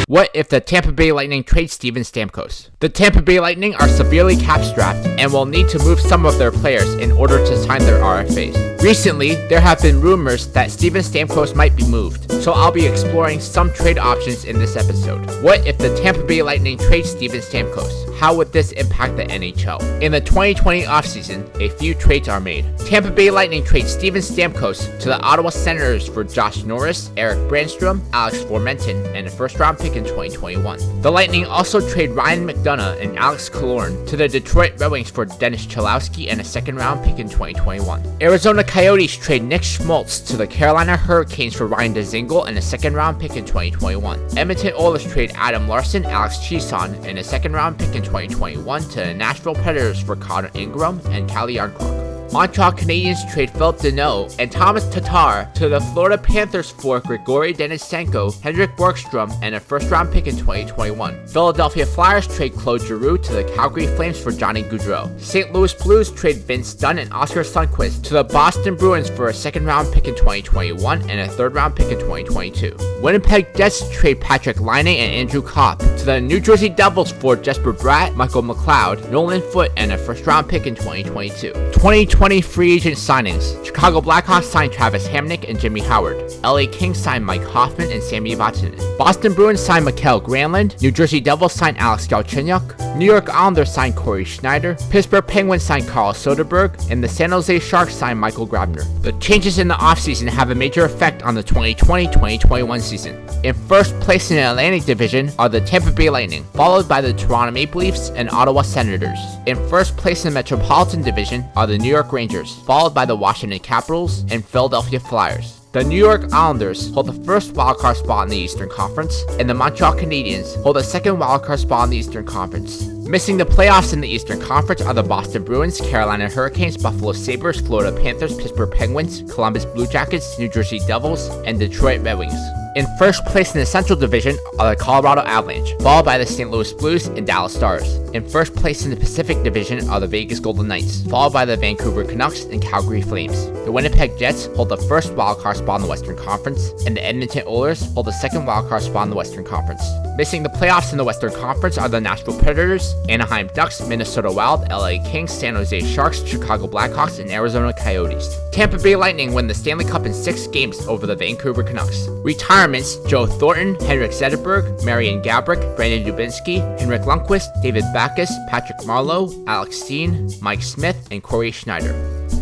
What if the Tampa Bay Lightning trade Steven Stamkos? The Tampa Bay Lightning are severely cap-strapped and will need to move some of their players in order to sign their RFAs. Recently, there have been rumors that Steven Stamkos might be moved, so I'll be exploring some trade options in this episode. What if the Tampa Bay Lightning trade Steven Stamkos? How would this impact the NHL? In the 2020 offseason, a few trades are made. Tampa Bay Lightning trade Steven Stamkos to the Ottawa Senators for Josh Norris, Eric Brandstrom, Alex Formenton, and a first-round pick in 2021. The Lightning also trade Ryan McDonough and Alex Killorn to the Detroit Red Wings for Dennis Cholowski and a second-round pick in 2021. Arizona Coyotes trade Nick Schmaltz to the Carolina Hurricanes for Ryan Dzingel and a second-round pick in 2021. Edmonton Oilers trade Adam Larson, Alex Chiasson, and a second-round pick in 2021 to the Nashville Predators for Connor Ingram and Calle Yarncroc. Montreal Canadiens trade Philip Deneau and Thomas Tatar to the Florida Panthers for Grigory Denisenko, Henrik Borgstrom, and a first-round pick in 2021. Philadelphia Flyers trade Claude Giroux to the Calgary Flames for Johnny Gaudreau. St. Louis Blues trade Vince Dunn and Oscar Sundqvist to the Boston Bruins for a second-round pick in 2021 and a third-round pick in 2022. Winnipeg Jets trade Patrick Laine and Andrew Kopp to the New Jersey Devils for Jesper Bratt, Michael McLeod, Nolan Foote, and a first-round pick in 2022. 2020 free agent signings. Chicago Blackhawks signed Travis Hamonic and Jimmy Howard. LA Kings signed Mike Hoffman and Sami Vatanen. Boston Bruins signed Mikael Granlund. New Jersey Devils signed Alex Galchenyuk. New York Islanders signed Corey Schneider. Pittsburgh Penguins signed Carl Soderberg. And the San Jose Sharks signed Michael Grabner. The changes in the offseason have a major effect on the 2020-2021 season. In first place in the Atlantic Division are the Tampa Bay Lightning, followed by the Toronto Maple Leafs and Ottawa Senators. In first place in the Metropolitan Division are the New York Rangers, followed by the Washington Capitals and Philadelphia Flyers. The New York Islanders hold the first wildcard spot in the Eastern Conference, and the Montreal Canadiens hold the second wildcard spot in the Eastern Conference. Missing the playoffs in the Eastern Conference are the Boston Bruins, Carolina Hurricanes, Buffalo Sabres, Florida Panthers, Pittsburgh Penguins, Columbus Blue Jackets, New Jersey Devils, and Detroit Red Wings. In first place in the Central Division are the Colorado Avalanche, followed by the St. Louis Blues and Dallas Stars. In first place in the Pacific Division are the Vegas Golden Knights, followed by the Vancouver Canucks and Calgary Flames. The Winnipeg Jets hold the first wildcard spot in the Western Conference, and the Edmonton Oilers hold the second wildcard spot in the Western Conference. Missing the playoffs in the Western Conference are the Nashville Predators, Anaheim Ducks, Minnesota Wild, LA Kings, San Jose Sharks, Chicago Blackhawks, and Arizona Coyotes. Tampa Bay Lightning win the Stanley Cup in 6 games over the Vancouver Canucks. Retirements: Joe Thornton, Henrik Zetterberg, Marian Gaborik, Brandon Dubinsky, Henrik Lundqvist, David Backes, Patrick Marleau, Alex Steen, Mike Smith, and Corey Schneider.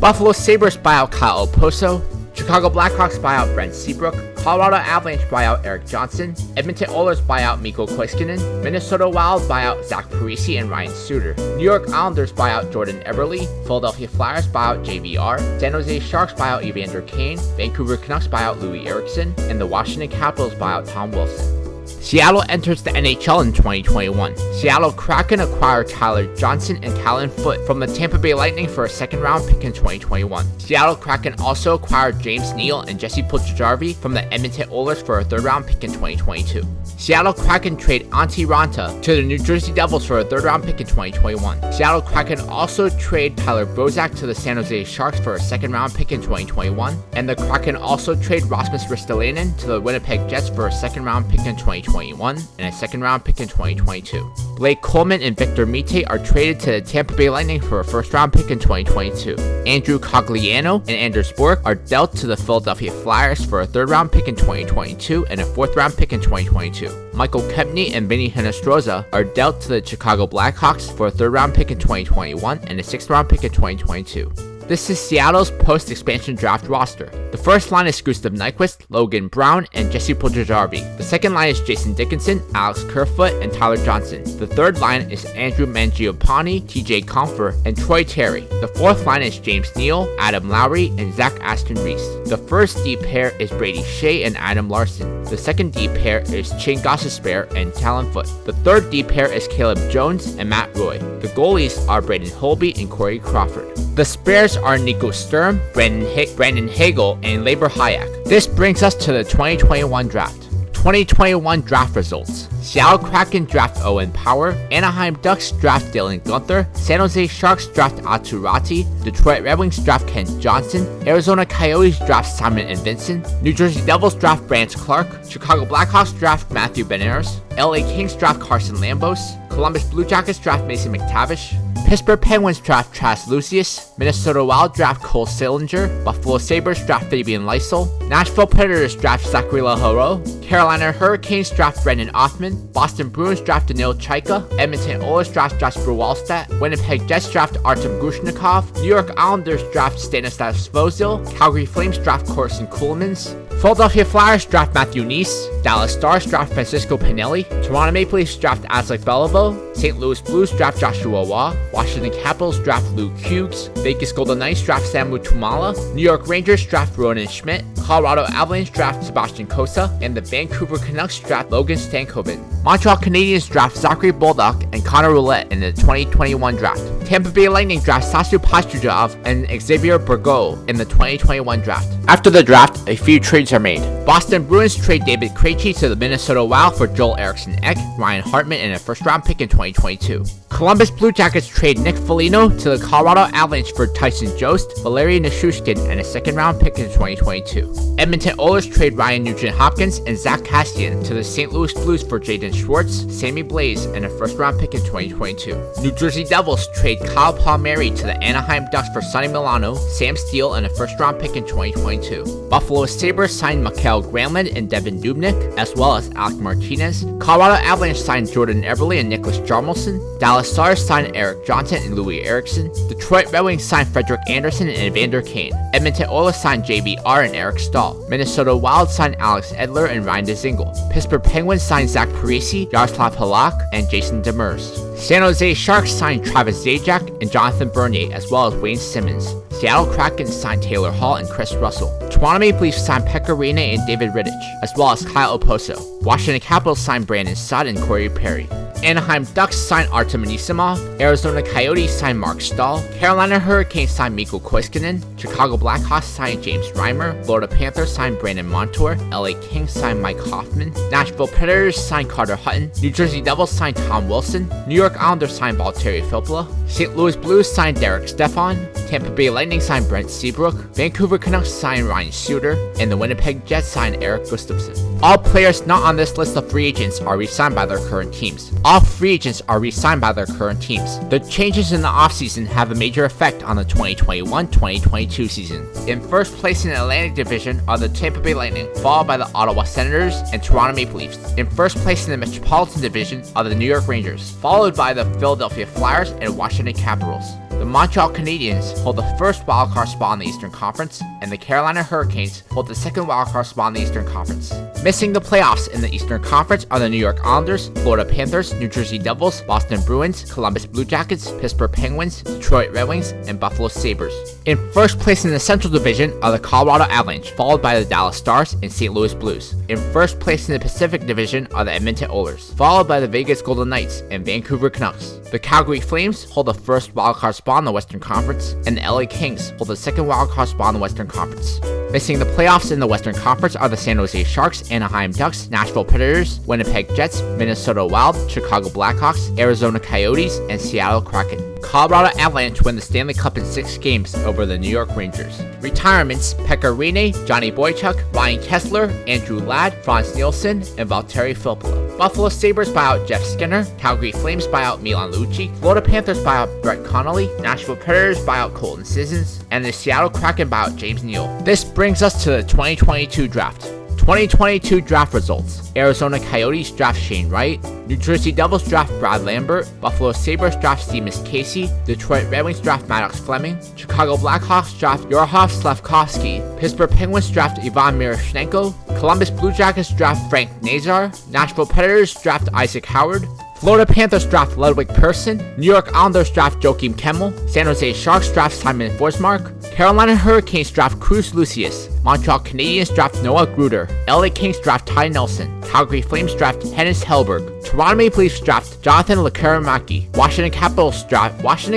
Buffalo Sabres buyout Kyle Oposo. Chicago Blackhawks buyout Brent Seabrook. Colorado Avalanche buyout Eric Johnson. Edmonton Oilers buyout Mikko Koskinen. Minnesota Wild buyout Zach Parise and Ryan Suter. New York Islanders buyout Jordan Eberle. Philadelphia Flyers buyout JVR. San Jose Sharks buyout Evander Kane. Vancouver Canucks buyout Louis Eriksson. And the Washington Capitals buyout Tom Wilson. Seattle enters the NHL in 2021. Seattle Kraken acquired Tyler Johnson and Callan Foote from the Tampa Bay Lightning for a second-round pick in 2021. Seattle Kraken also acquired James Neal and Jesse Puljujarvi from the Edmonton Oilers for a third-round pick in 2022. Seattle Kraken trade Antti Ranta to the New Jersey Devils for a third-round pick in 2021. Seattle Kraken also trade Tyler Bozak to the San Jose Sharks for a second-round pick in 2021. And the Kraken also trade Rasmus Ristolainen to the Winnipeg Jets for a second-round pick in 2021 and a second-round pick in 2022. Blake Coleman and Victor Mete are traded to the Tampa Bay Lightning for a first-round pick in 2022. Andrew Cogliano and Anders Bork are dealt to the Philadelphia Flyers for a third-round pick in 2022 and a fourth-round pick in 2022. Michael Kempny and Vinny Hinostroza are dealt to the Chicago Blackhawks for a third-round pick in 2021 and a sixth-round pick in 2022. This is Seattle's post-expansion draft roster. The first line is Gustav Nyquist, Logan Brown, and Jesse Puljujarvi. The second line is Jason Dickinson, Alex Kerfoot, and Tyler Johnson. The third line is Andrew Mangiapane, TJ Compher, and Troy Terry. The fourth line is James Neal, Adam Lowry, and Zach Aston Reese. The first D pair is Brady Shea and Adam Larson. The second D pair is Shane Gostisbehere and Callan Foote. The third D pair is Caleb Jones and Matt Roy. The goalies are Braden Holtby and Corey Crawford. The spares are Nico Sturm, Brandon Hagel, and Labor Hayek. This brings us to the 2021 draft. 2021 draft results. Seattle Kraken draft Owen Power, Anaheim Ducks draft Dylan Guenther, San Jose Sharks draft Aatu Ratti, Detroit Red Wings draft Kent Johnson, Arizona Coyotes draft Simon and Vincent, New Jersey Devils draft Brant Clark, Chicago Blackhawks draft Matthew Benares, LA Kings draft Carson Lambos, Columbus Blue Jackets draft Mason McTavish, Pittsburgh Penguins draft Travis Lucius, Minnesota Wild draft Cole Sillinger, Buffalo Sabres draft Fabian Lysol, Nashville Predators draft Zachary Lahoro, Carolina Hurricanes draft Brendan Othman, Boston Bruins draft Daniil Chaika, Edmonton Oilers draft Jasper Wallstedt, Winnipeg Jets draft Artem Grushnikov, New York Islanders draft Stanislav Svozil, Calgary Flames draft Corson Ceulemans, Philadelphia Flyers draft Matthew Neese, Dallas Stars draft Francisco Pinelli, Toronto Maple Leafs draft Aslik Beliveau, St. Louis Blues draft Joshua Waugh, Washington Capitals draft Luke Hughes, Vegas Golden Knights draft Samu Tumala, New York Rangers draft Ronan Schmidt, Colorado Avalanche draft Sebastian Cossa, and the Vancouver Canucks draft Logan Stankoven. Montreal Canadiens draft Zachary Bolduc and Connor Roulette in the 2021 draft. Tampa Bay Lightning draft Sasu Pastrujov and Xavier Bourgault in the 2021 draft. After the draft, a few trades are made. Boston Bruins trade David Krejci to the Minnesota Wild for Joel Eriksson-Ek, Ryan Hartman, and a first-round pick in 2022. Columbus Blue Jackets trade Nick Foligno to the Colorado Avalanche for Tyson Jost, Valeri Nichushkin, and a second-round pick in 2022. Edmonton Oilers trade Ryan Nugent-Hopkins and Zach Castian to the St. Louis Blues for Jaden Schwartz, Sammy Blaze, and a first-round pick in 2022. New Jersey Devils trade Kyle Palmieri to the Anaheim Ducks for Sonny Milano, Sam Steele, and a first-round pick in 2022. Buffalo Sabres signed Mikael Granlund and Devin Dubnyk, as well as Alec Martinez. Colorado Avalanche signed Jordan Eberle and Nicholas Jarmelson. Dallas Stars signed Eric Johnson and Louis Eriksson. Detroit Red Wings signed Frederik Andersen and Evander Kane. Edmonton Oilers signed JVR and Eric Stahl. Minnesota Wild signed Alex Edler and Ryan DeZingle. Pittsburgh Penguins signed Zach Parise, Yaroslav Halak, and Jason Demers. San Jose Sharks signed Travis Zajac and Jonathan Bernier, as well as Wayne Simmons. Seattle Kraken signed Taylor Hall and Chris Russell. Toronto Maple Leafs signed Pekka Rinne and David Rittich, as well as Kyle Oposo. Washington Capitals signed Brandon Saad and Corey Perry. Anaheim Ducks signed Artem Anisimov, Arizona Coyotes signed Mark Stahl, Carolina Hurricanes signed Mikko Koskinen, Chicago Blackhawks signed James Reimer, Florida Panthers signed Brandon Montour, LA Kings signed Mike Hoffman, Nashville Predators signed Carter Hutton, New Jersey Devils signed Tom Wilson, New York Islanders signed Valtteri Filppula, St. Louis Blues signed Derek Stefan, Tampa Bay Lightning signed Brent Seabrook, Vancouver Canucks signed Ryan Suter, and the Winnipeg Jets signed Eric Gustafsson. All players not on this list of free agents are re-signed by their current teams. All free agents are re-signed by their current teams. The changes in the offseason have a major effect on the 2021-2022 season. In first place in the Atlantic Division are the Tampa Bay Lightning, followed by the Ottawa Senators and Toronto Maple Leafs. In first place in the Metropolitan Division are the New York Rangers, followed by the Philadelphia Flyers and Washington Capitals. The Montreal Canadiens hold the first wildcard spot in the Eastern Conference, and the Carolina Hurricanes hold the second wildcard spot in the Eastern Conference. Missing the playoffs in the Eastern Conference are the New York Islanders, Florida Panthers, New Jersey Devils, Boston Bruins, Columbus Blue Jackets, Pittsburgh Penguins, Detroit Red Wings, and Buffalo Sabres. In first place in the Central Division are the Colorado Avalanche, followed by the Dallas Stars and St. Louis Blues. In first place in the Pacific Division are the Edmonton Oilers, followed by the Vegas Golden Knights and Vancouver Canucks. The Calgary Flames hold the first wildcard spot in the Western Conference, and the LA Kings hold the second wildcard spot in the Western Conference. Missing the playoffs in the Western Conference are the San Jose Sharks, Anaheim Ducks, Nashville Predators, Winnipeg Jets, Minnesota Wild, Chicago Blackhawks, Arizona Coyotes, and Seattle Kraken. Colorado Avalanche win the Stanley Cup in 6 games over the New York Rangers. Retirements: Pekka Rinne, Johnny Boychuk, Ryan Kessler, Andrew Ladd, Franz Nielsen, and Valtteri Filppula. Buffalo Sabres buy out Jeff Skinner, Calgary Flames buy out Milan Lucic, Florida Panthers buy out Brett Connolly, Nashville Predators buy out Colton Sissons, and the Seattle Kraken buy out James Neal. This brings us to the 2022 draft. 2022 draft results: Arizona Coyotes draft Shane Wright, New Jersey Devils draft Brad Lambert, Buffalo Sabres draft Seamus Casey, Detroit Red Wings draft Maddox Fleming, Chicago Blackhawks draft Yorhof Slavkovsky, Pittsburgh Penguins draft Ivan Miroshnichenko, Columbus Blue Jackets draft Frank Nazar, Nashville Predators draft Isaac Howard, Florida Panthers draft Ludwig Persson, New York Islanders draft Joakim Kemmel, San Jose Sharks draft Simon Forsmark, Carolina Hurricanes draft Cruz Lucius, Montreal Canadiens draft Noah Gruder, LA Kings draft Ty Nelson, Calgary Flames draft Hennis Hellberg, Toronto Maple Leafs draft Jonathan Lekerimaki, Washington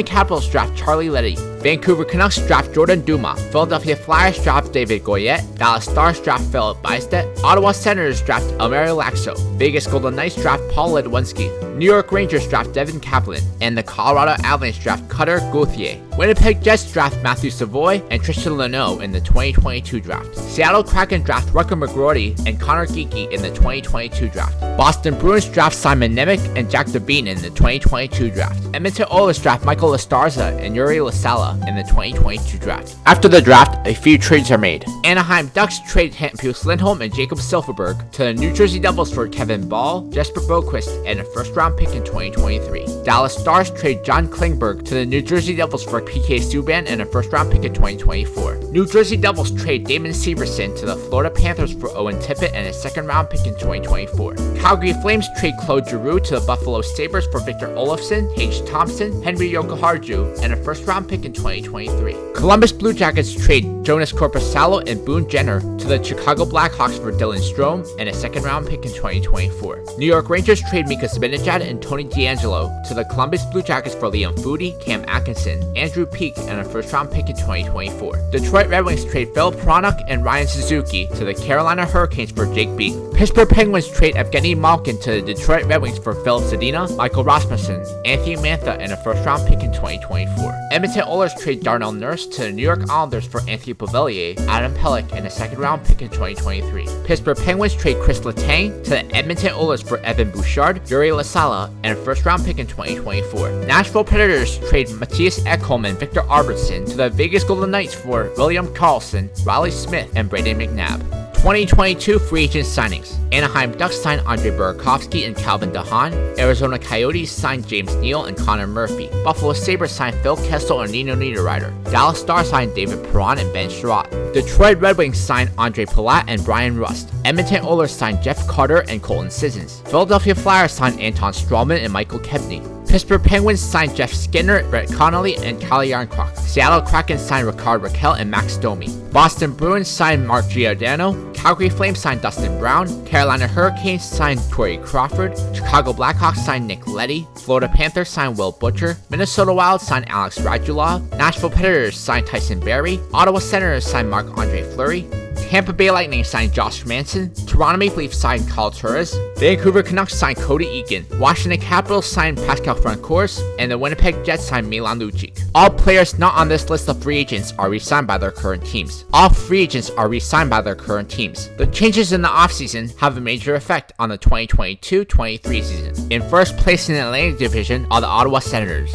Capitals draft Charlie Leddy, Vancouver Canucks draft Jordan Duma. Philadelphia Flyers draft David Goyette. Dallas Stars draft Philip Bystedt. Ottawa Senators draft Elmario Laxo. Vegas Golden Knights draft Paul Ledwinski. New York Rangers draft Devin Kaplan. And the Colorado Avalanche draft Cutter Gauthier. Winnipeg Jets draft Matthew Savoy and Tristan Luneau in the 2022 draft. Seattle Kraken draft Rutger McGroarty and Connor Geekie in the 2022 draft. Boston Bruins draft Simon Nemec and Jack Devine in the 2022 draft. Edmonton Oilers draft Michael Estarza and Yuri Lasala in the 2022 draft. After the draft, a few trades are made. Anaheim Ducks trade Hampus Lindholm and Jacob Silfverberg to the New Jersey Devils for Kevin Ball, Jesper Boquist, and a first-round pick in 2023. Dallas Stars trade John Klingberg to the New Jersey Devils for PK Subban and a first-round pick in 2024. New Jersey Devils trade Damon Severson to the Florida Panthers for Owen Tippett and a second-round pick in 2024. Calgary Flames trade Claude Giroux to the Buffalo Sabres for Victor Olofsson, Tage Thompson, Henry Jokiharju, and a first-round pick in 2023. Columbus Blue Jackets trade Jonas Korpisalo and Boone Jenner to the Chicago Blackhawks for Dylan Strome and a second-round pick in 2024. New York Rangers trade Mika Zibanejad and Tony DeAngelo to the Columbus Blue Jackets for Liam Foudy, Cam Atkinson, Andrew Peeke, and a first-round pick in 2024. Detroit Red Wings trade Philip Pronock and Ryan Suzuki to the Carolina Hurricanes for Jake Beaton. Pittsburgh Penguins trade Evgeny Malkin to the Detroit Red Wings for Philip Zadina, Michael Rasmussen, Anthony Mantha, and a first-round pick in 2024. Edmonton Oilers trade Darnell Nurse to the New York Islanders for Anthony Beauvillier, Adam Pelech, and a second-round pick in 2023. Pittsburgh Penguins trade Chris Letang to the Edmonton Oilers for Evan Bouchard, Yuri Lasala, and a first-round pick in 2024. Nashville Predators trade Matthias Ekholm and Victor Arvidsson to the Vegas Golden Knights for William Karlsson, Riley Smith, and Braden McNabb. 2022 free agent signings. Anaheim Ducks signed Andre Burakovsky and Calvin DeHaan. Arizona Coyotes signed James Neal and Connor Murphy. Buffalo Sabres signed Phil Kessel and Nino Niederreiter. Dallas Stars signed David Perron and Ben Sherratt. Detroit Red Wings signed Andre Palat and Brian Rust. Edmonton Oilers signed Jeff Carter and Colton Sissons. Philadelphia Flyers signed Anton Strawman and Michael Kebney. Pittsburgh Penguins signed Jeff Skinner, Brett Connolly, and Calle Yarncroc. Seattle Kraken signed Ricard Raquel and Max Domi. Boston Bruins signed Mark Giordano. Calgary Flames signed Dustin Brown. Carolina Hurricanes signed Corey Crawford. Chicago Blackhawks signed Nick Leddy. Florida Panthers signed Will Butcher. Minnesota Wild signed Alex Radulov. Nashville Predators signed Tyson Barrie. Ottawa Senators signed Marc-Andre Fleury. Tampa Bay Lightning signed Josh Manson. Toronto Maple Leafs signed Kyle Turris. Vancouver Canucks signed Cody Eakin. Washington Capitals signed Pascal Francouz. And the Winnipeg Jets signed Milan Lucic. All players not on this list of free agents are re-signed by their current teams. All free agents are re-signed by their current teams. The changes in the offseason have a major effect on the 2022-23 season. In first place in the Atlantic Division are the Ottawa Senators,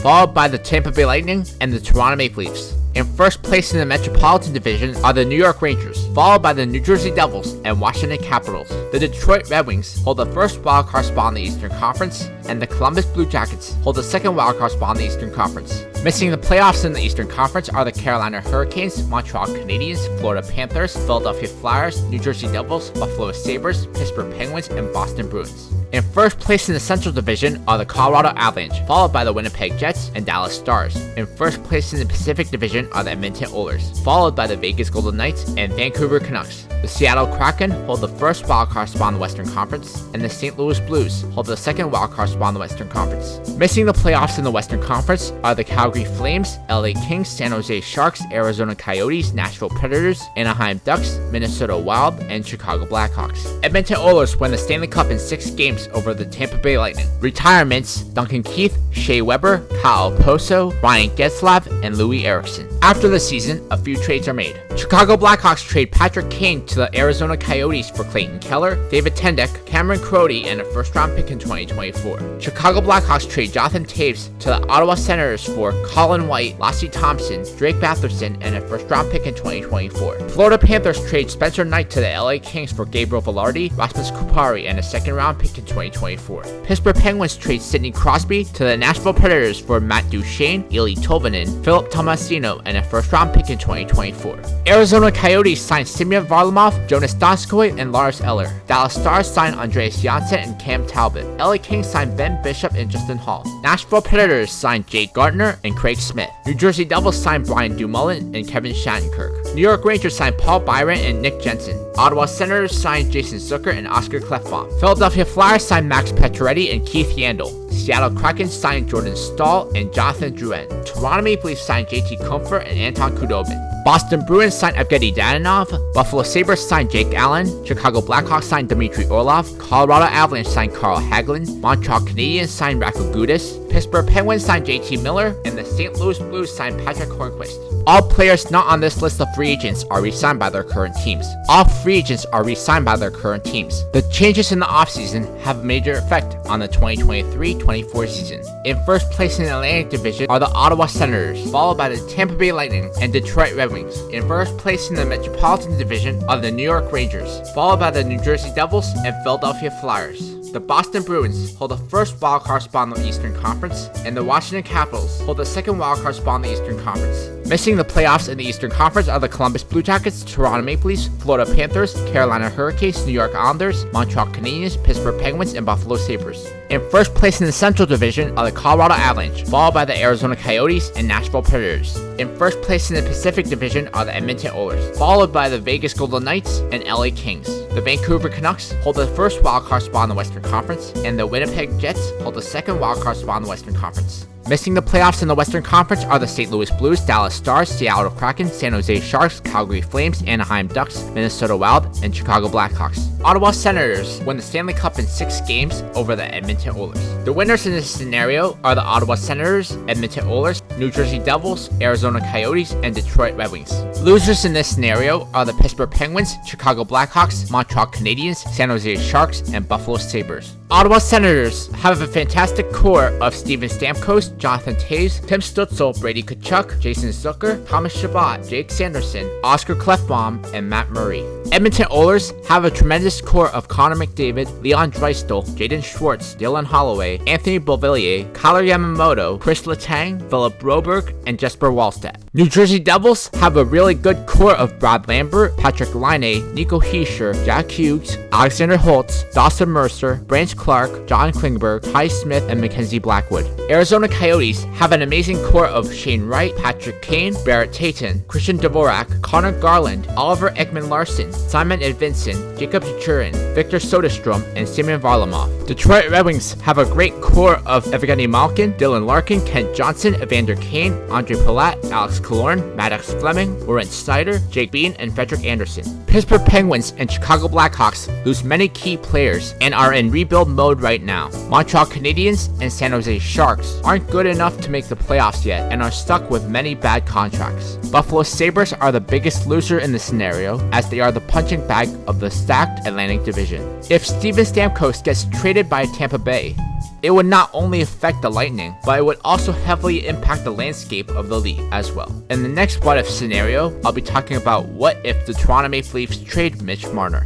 followed by the Tampa Bay Lightning and the Toronto Maple Leafs. In first place in the Metropolitan Division are the New York Rangers, followed by the New Jersey Devils and Washington Capitals. The Detroit Red Wings hold the first wildcard spot in the Eastern Conference, and the Columbus Blue Jackets hold the second wildcard spot in the Eastern Conference. Missing the playoffs in the Eastern Conference are the Carolina Hurricanes, Montreal Canadiens, Florida Panthers, Philadelphia Flyers, New Jersey Devils, Buffalo Sabres, Pittsburgh Penguins, and Boston Bruins. In first place in the Central Division are the Colorado Avalanche, followed by the Winnipeg Jets and Dallas Stars. In first place in the Pacific Division are the Edmonton Oilers, followed by the Vegas Golden Knights and Vancouver Canucks. The Seattle Kraken hold the first wildcard spot in the Western Conference, and the St. Louis Blues hold the second wildcard spot in the Western Conference. Missing the playoffs in the Western Conference are the Calgary Flames, LA Kings, San Jose Sharks, Arizona Coyotes, Nashville Predators, Anaheim Ducks, Minnesota Wild, and Chicago Blackhawks. Edmonton Oilers won the Stanley Cup in 6 games over the Tampa Bay Lightning. Retirements: Duncan Keith, Shea Weber, Kyle Poso, Ryan Getzlaf, and Louis Erickson. After the season, a few trades are made. Chicago Blackhawks trade Patrick Kane to the Arizona Coyotes for Clayton Keller, David Tendek, Cameron Crowdy, and a first-round pick in 2024. Chicago Blackhawks trade Jonathan Taves to the Ottawa Senators for Colin White, Lassie Thompson, Drake Batherson, and a first-round pick in 2024. Florida Panthers trade Spencer Knight to the LA Kings for Gabriel Velarde, Rasmus Kupari, and a second-round pick in 2024. Pittsburgh Penguins trade Sidney Crosby to the Nashville Predators for Matt Duchene, Eli Tolvanen, Philip Tomasino, and a first-round pick in 2024. Arizona Coyotes signed Simeon Varlamov, Jonas Donskoy, and Lars Eller. Dallas Stars signed Andreas Janssen and Cam Talbot. LA Kings signed Ben Bishop and Justin Hall. Nashville Predators signed Jake Gardner and Craig Smith. New Jersey Devils signed Brian Dumoulin and Kevin Shattenkirk. New York Rangers signed Paul Byron and Nick Jensen. Ottawa Senators signed Jason Zucker and Oscar Klefbom. Philadelphia Flyers signed Max Pacioretty and Keith Yandel. Seattle Kraken signed Jordan Staal and Jonathan Drouin. Toronto Maple Leafs signed JT Compher and Anton Khudobin. Boston Bruins signed Evgeny Danilov. Buffalo Sabres signed Jake Allen. Chicago Blackhawks signed Dmitry Orlov. Colorado Avalanche signed Carl Hagelin. Montreal Canadiens signed Radko Gudas. Pittsburgh Penguins signed JT Miller. And the St. Louis Blues signed Patrick Hornquist. All players not on this list of free agents are re-signed by their current teams. All free agents are re-signed by their current teams. The changes in the offseason have a major effect on the 2023-24 season. In first place in the Atlantic Division are the Ottawa Senators, followed by the Tampa Bay Lightning and Detroit Red Wings. In first place in the Metropolitan Division are the New York Rangers, followed by the New Jersey Devils and Philadelphia Flyers. The Boston Bruins hold the first wildcard spot in the Eastern Conference, and the Washington Capitals hold the second wildcard spot in the Eastern Conference. Missing the playoffs in the Eastern Conference are the Columbus Blue Jackets, Toronto Maple Leafs, Florida Panthers, Carolina Hurricanes, New York Islanders, Montreal Canadiens, Pittsburgh Penguins, and Buffalo Sabres. In first place in the Central Division are the Colorado Avalanche, followed by the Arizona Coyotes and Nashville Predators. In first place in the Pacific Division are the Edmonton Oilers, followed by the Vegas Golden Knights and LA Kings. The Vancouver Canucks hold the first wildcard spot in the Western Conference, and the Winnipeg Jets hold the second wildcard spot in the Western Conference. Missing the playoffs in the Western Conference are the St. Louis Blues, Dallas Stars, Seattle Kraken, San Jose Sharks, Calgary Flames, Anaheim Ducks, Minnesota Wild, and Chicago Blackhawks. Ottawa Senators win the Stanley Cup in 6 games over the Edmonton Oilers. The winners in this scenario are the Ottawa Senators, Edmonton Oilers, New Jersey Devils, Arizona Coyotes, and Detroit Red Wings. Losers in this scenario are the Pittsburgh Penguins, Chicago Blackhawks, Montreal Canadiens, San Jose Sharks, and Buffalo Sabres. Ottawa Senators have a fantastic core of Steven Stamkos, Jonathan Toews, Tim Stützle, Brady Tkachuk, Jason Zucker, Thomas Chabot, Jake Sanderson, Oscar Klefbom, and Matt Murray. Edmonton Oilers have a tremendous core of Connor McDavid, Leon Draisaitl, Jaden Schwartz, Dylan Holloway, Anthony Beauvillier, Kyler Yamamoto, Chris Letang, Philip Broberg, and Jesper Wallstedt. New Jersey Devils have a really good core of Brad Lambert, Patrick Laine, Nico Hischier, Jack Hughes, Alexander Holtz, Dawson Mercer, Branch Clark, John Klingberg, Ty Smith, and Mackenzie Blackwood. Arizona Coyotes have an amazing core of Shane Wright, Patrick Kane, Barrett Tayton, Christian Dvorak, Connor Garland, Oliver Ekman-Larsson, Simon Edvinsson, Jacob Chichurin, Victor Soderstrom, and Semyon Varlamov. Detroit Red Wings have a great core of Evgeny Malkin, Dylan Larkin, Kent Johnson, Evander Kane, Andre Palat, Alex Killorn, Maddox Fleming, Laurent Snyder, Jake Bean, and Frederick Anderson. Pittsburgh Penguins and Chicago Blackhawks lose many key players and are in rebuild mode right now. Montreal Canadiens and San Jose Sharks aren't good enough to make the playoffs yet and are stuck with many bad contracts. Buffalo Sabres are the biggest loser in the scenario, as they are the punching bag of the stacked Atlantic Division. If Steven Stamkos gets traded by Tampa Bay, it would not only affect the Lightning, but it would also heavily impact the landscape of the league as well. In the next what if scenario, I'll be talking about what if the Toronto Maple Leafs trade Mitch Marner.